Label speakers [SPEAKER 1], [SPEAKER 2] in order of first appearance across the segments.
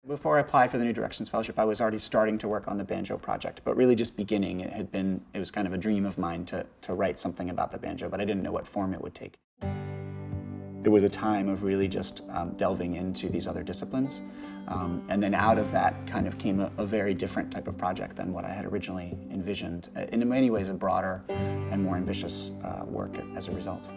[SPEAKER 1] Before I applied for the New Directions Fellowship, I was already starting to work on the banjo project, but really just beginning. It was kind of a dream of mine to write something about the banjo, but I didn't know what form it would take. It was a time of really just delving into these other disciplines. And then out of that kind of came a very different type of project than what I had originally envisioned. In many ways, a broader and more ambitious work as a result.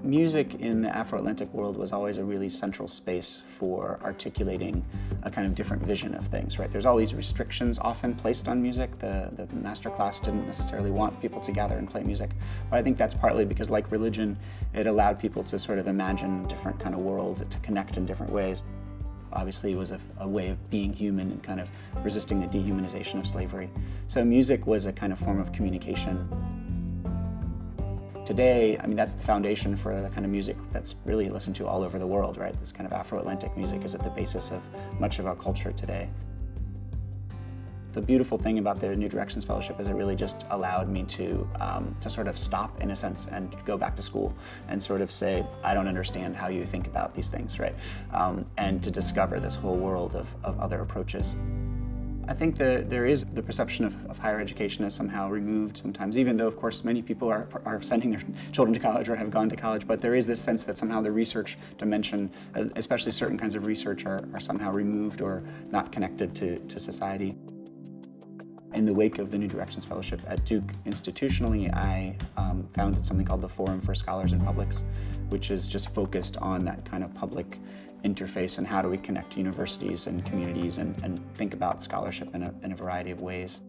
[SPEAKER 1] Music in the Afro-Atlantic world was always a really central space for articulating a kind of different vision of things, right? There's all these restrictions often placed on music. The master class didn't necessarily want people to gather and play music, but I think that's partly because, like religion, it allowed people to sort of imagine a different kind of world, to connect in different ways. Obviously, it was a way of being human and kind of resisting the dehumanization of slavery. So music was a kind of form of communication. Today, I mean, that's the foundation for the kind of music that's really listened to all over the world, right? This kind of Afro-Atlantic music is at the basis of much of our culture today. The beautiful thing about the New Directions Fellowship is it really just allowed me to sort of stop, in a sense, and go back to school and sort of say, I don't understand how you think about these things, right? And to discover this whole world of other approaches. I think there is the perception of higher education as somehow removed sometimes, even though, of course, many people are sending their children to college or have gone to college, but there is this sense that somehow the research dimension, especially certain kinds of research, are somehow removed or not connected to society. In the wake of the New Directions Fellowship at Duke, institutionally, I founded something called the Forum for Scholars and Publics, which is just focused on that kind of public interface and how do we connect universities and communities and think about scholarship in a variety of ways.